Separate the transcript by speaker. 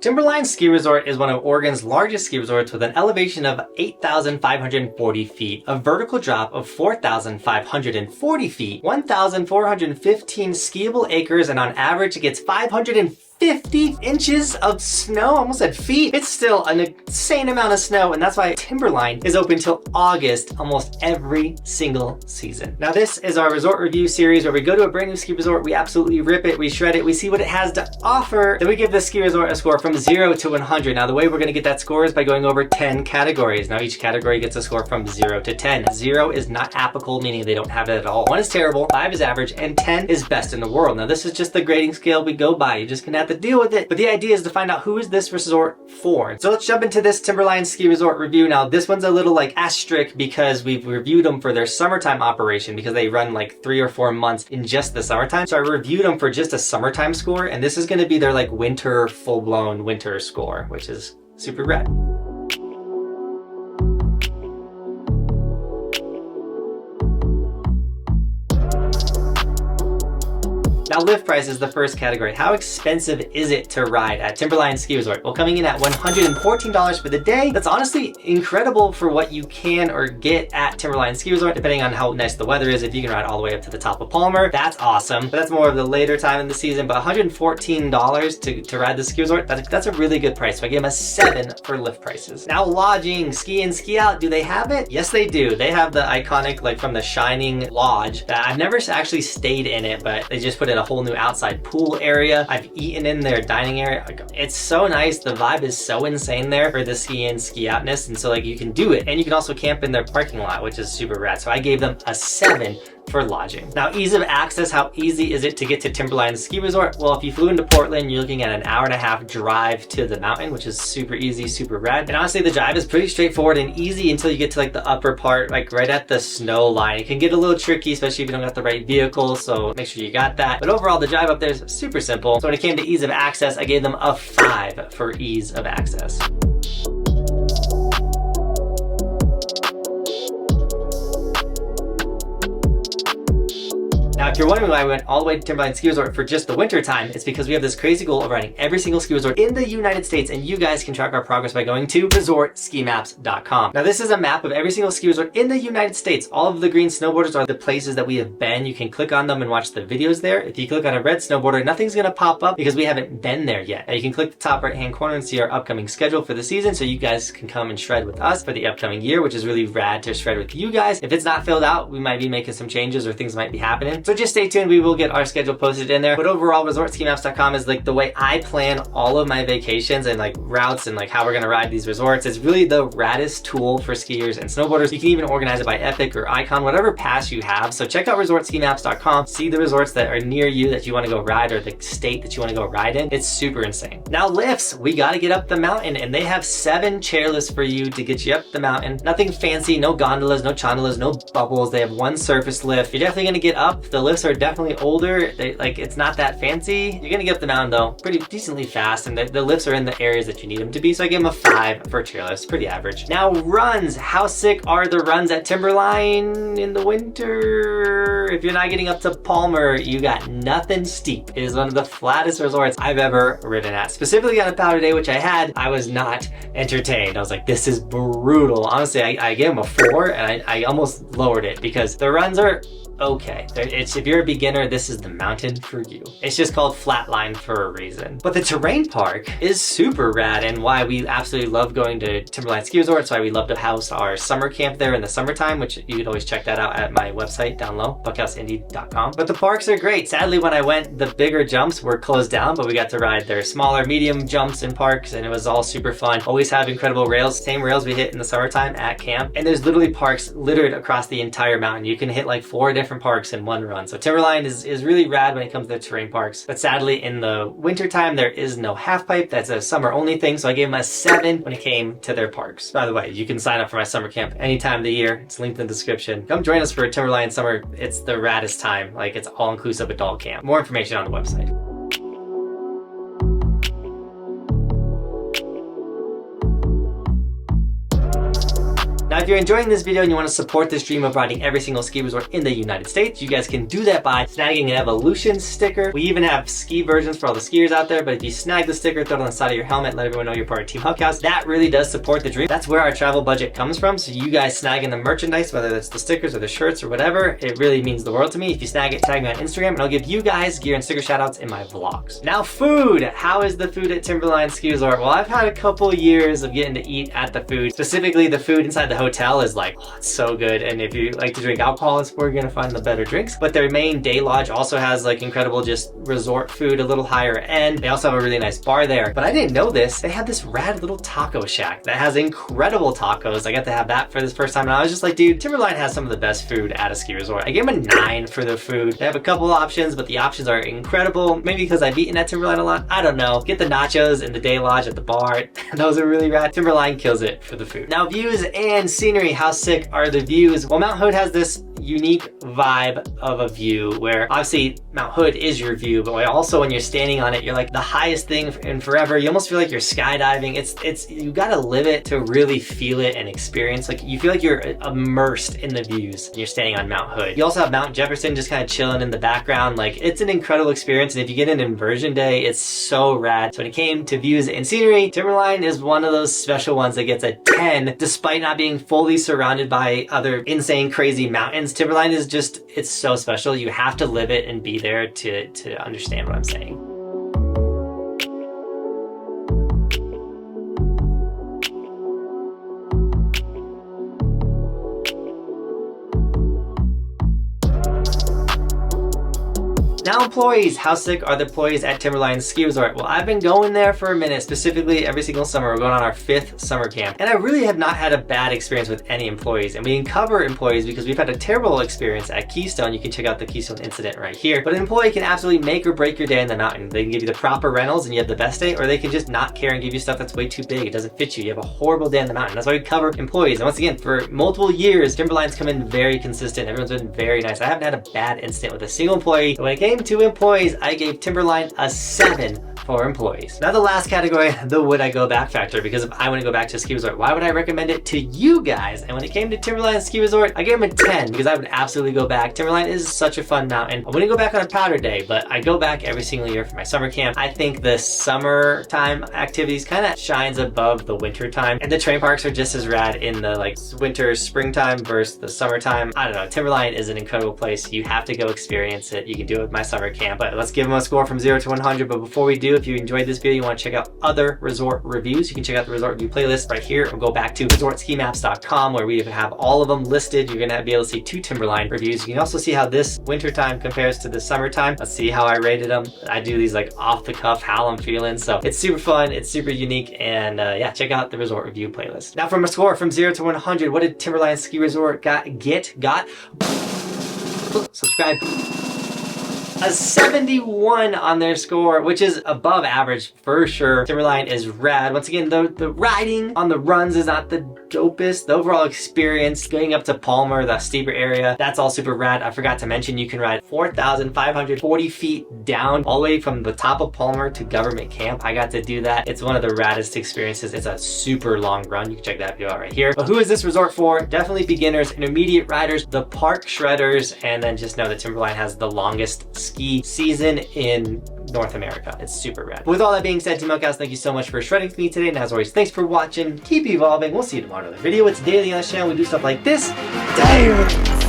Speaker 1: Timberline Ski Resort is one of Oregon's largest ski resorts with an elevation of 8,540 feet, a vertical drop of 4,540 feet, 1,415 skiable acres, and on average it gets 550 inches of snow. I almost said feet. It's still an insane amount of snow, and that's why Timberline is open till August almost every single season. Now this is our resort review series where we go to a brand new ski resort, we absolutely rip it, we shred it, we see what it has to offer, then we give the ski resort a score from 0 to 100. Now the way we're going to get that score is by going over 10 categories. Now each category gets a score from 0 to 10. 0 is not applicable, meaning they don't have it at all. 1 is terrible, 5 is average, and 10 is best in the world. Now this is just the grading scale we go by. You're just gonna have to deal with it. But the idea is to find out who is this resort for. So let's jump into this Timberline ski resort review. Now this one's a little like asterisk because we've reviewed them for their summertime operation because they run like 3 or 4 months in just the summertime. So I reviewed them for just a summertime score, and this is going to be their like winter, full-blown winter score, which is super rad. Now lift price is the first category. How expensive is it to ride at Timberline Ski Resort? Well, coming in at $114 for the day. That's honestly incredible for what you can or get at Timberline Ski Resort, depending on how nice the weather is. If you can ride all the way up to the top of Palmer, that's awesome. But that's more of the later time in the season. But $114 to ride the ski resort, that's a really good price. So I gave them a 7 for lift prices. Now lodging, ski in, ski out, do they have it? Yes, they do. They have the iconic, like from the Shining Lodge that I've never actually stayed in it, but they just put in a whole new outside pool area. I've eaten in their dining area. It's so nice. The vibe is so insane there for the ski in, ski outness. And so like you can do it. And you can also camp in their parking lot, which is super rad. So I gave them a 7 for lodging. Now, ease of access, how easy is it to get to Timberline Ski Resort? Well, if you flew into Portland, you're looking at an 1.5-hour drive to the mountain, which is super easy, super rad. And honestly, the drive is pretty straightforward and easy until you get to like the upper part, like right at the snow line. It can get a little tricky, especially if you don't got the right vehicle, so make sure you got that. But overall, the drive up there is super simple. So when it came to ease of access, I gave them a 5 for ease of access. Now, if you're wondering why we went all the way to Timberline Ski Resort for just the winter time, it's because we have this crazy goal of riding every single ski resort in the United States, and you guys can track our progress by going to resortskimaps.com. Now, this is a map of every single ski resort in the United States. All of the green snowboarders are the places that we have been. You can click on them and watch the videos there. If you click on a red snowboarder, nothing's gonna pop up because we haven't been there yet. Now, you can click the top right-hand corner and see our upcoming schedule for the season, so you guys can come and shred with us for the upcoming year, which is really rad to shred with you guys. If it's not filled out, we might be making some changes or things might be happening. So just stay tuned, we will get our schedule posted in there. But overall, resortskimaps.com is like the way I plan all of my vacations and like routes and like how we're gonna ride these resorts. It's really the raddest tool for skiers and snowboarders. You can even organize it by epic or icon, whatever pass you have. So check out resortskimaps.com, see the resorts that are near you that you wanna go ride or the state that you wanna go ride in. It's super insane. Now lifts, we gotta get up the mountain, and they have 7 chairlifts for you to get you up the mountain. Nothing fancy, no gondolas, no chondalas, no bubbles. They have 1 surface lift. You're definitely gonna get up. The lifts are definitely older. It's not that fancy. You're gonna get up the mountain though pretty decently fast, and the lifts are in the areas that you need them to be. So I gave them a 5 for chairlifts, pretty average. Now runs, how sick are the runs at Timberline in the winter? If you're not getting up to Palmer, you got nothing steep. It is one of the flattest resorts I've ever ridden at. Specifically on a powder day, which I had, I was not entertained. I was like, this is brutal. Honestly, I gave them a 4, and I almost lowered it because the runs are okay. If you're a beginner, this is the mountain for you. It's just called Flatline for a reason. But the terrain park is super rad, and why we absolutely love going to Timberline Ski Resort. It's why we love to house our summer camp there in the summertime, which you could always check that out at my website down low, buckhouseindy.com. But the parks are great. Sadly, when I went, the bigger jumps were closed down, but we got to ride their smaller, medium jumps in parks, and it was all super fun. Always have incredible rails, same rails we hit in the summertime at camp. And there's literally parks littered across the entire mountain. You can hit like 4 different parks in one run. So Timberline is really rad when it comes to terrain parks. But sadly, in the wintertime, there is no half pipe. That's a summer only thing. So I gave them a 7 when it came to their parks. By the way, you can sign up for my summer camp any time of the year. It's linked in the description. Come join us for Timberline summer. It's the raddest time. Like, it's all-inclusive adult camp. More information on the website. Now, if you're enjoying this video and you want to support this dream of riding every single ski resort in the United States, you guys can do that by snagging an Evolution sticker. We even have ski versions for all the skiers out there, but if you snag the sticker, throw it on the side of your helmet, let everyone know you're part of Team Buckhouse. That really does support the dream. That's where our travel budget comes from. So you guys snagging the merchandise, whether it's the stickers or the shirts or whatever, it really means the world to me. If you snag it, tag me on Instagram and I'll give you guys gear and sticker shout outs in my vlogs. Now, food. How is the food at Timberline Ski Resort? Well, I've had a couple years of getting to eat at the food. Specifically, the food inside the hotel is like, oh, it's so good. And if you like to drink alcohol, it's where you're gonna find the better drinks. But their main day lodge also has like incredible just resort food, a little higher end. They also have a really nice bar there. But I didn't know this. They have this rad little taco shack that has incredible tacos. I got to have that for this first time. And I was just like, dude, Timberline has some of the best food at a ski resort. I gave them a 9 for the food. They have a couple options, but the options are incredible. Maybe because I've eaten at Timberline a lot. I don't know. Get the nachos in the day lodge at the bar. Those are really rad. Timberline kills it for the food. Now, views and scenery. How sick are the views? Well, Mount Hood has this unique vibe of a view where obviously Mount Hood is your view, but also when you're standing on it, you're like the highest thing in forever. You almost feel like you're skydiving. It's you gotta live it to really feel it and experience. Like you feel like you're immersed in the views when you're standing on Mount Hood. You also have Mount Jefferson just kind of chilling in the background. Like it's an incredible experience. And if you get an inversion day, it's so rad. So when it came to views and scenery, Timberline is one of those special ones that gets a 10 despite not being fully surrounded by other insane, crazy mountains. Timberline is just, it's so special. You have to live it and be there to understand what I'm saying. Now, employees. How sick are the employees at Timberline Ski Resort? Well, I've been going there for a minute, specifically every single summer. We're going on our 5th summer camp. And I really have not had a bad experience with any employees. And we can cover employees because we've had a terrible experience at Keystone. You can check out the Keystone incident right here. But an employee can absolutely make or break your day in the mountain. They can give you the proper rentals and you have the best day, or they can just not care and give you stuff that's way too big. It doesn't fit you. You have a horrible day in the mountain. That's why we cover employees. And once again, for multiple years, Timberline's come in very consistent. Everyone's been very nice. I haven't had a bad incident with a single employee. But when it came to employees, I gave Timberline a 7 for employees. Now, the last category, the would I go back factor, because if I want to go back to a ski resort, why would I recommend it to you guys? And when it came to Timberline Ski Resort, I gave them a 10 because I would absolutely go back. Timberline is such a fun mountain. I wouldn't go back on a powder day, but I go back every single year for my summer camp. I think the summertime activities kind of shines above the winter time, and the train parks are just as rad in the like winter, springtime versus the summertime. I don't know. Timberline is an incredible place. You have to go experience it. You can do it with my summer camp, but let's give them a score from 0 to 100. But before we do, if you enjoyed this video, you want to check out other resort reviews, you can check out the resort review playlist right here, or go back to resortskimaps.com where we have all of them listed. You're gonna be able to see 2 Timberline reviews. You can also see how this wintertime compares to the summertime. Let's see how I rated them. I do these like off the cuff, how I'm feeling. So it's super fun, it's super unique, and yeah, check out the resort review playlist. Now, from a score from 0 to 100, what did Timberline Ski Resort got? Subscribe. A 71 on their score, which is above average for sure. Timberline is rad. Once again, the riding on the runs is not the dopest. The overall experience going up to Palmer, the steeper area, that's all super rad. I forgot to mention you can ride 4,540 feet down all the way from the top of Palmer to Government Camp. I got to do that. It's one of the raddest experiences. It's a super long run. You can check that video out right here. But who is this resort for? Definitely beginners, intermediate riders, the park shredders, and then just know that Timberline has the longest ski season in North America. It's super rad. But with all that being said, Team Buckhouse, thank you so much for shredding with me today. And as always, thanks for watching. Keep evolving. We'll see you tomorrow in another video. It's daily on this channel. We do stuff like this daily.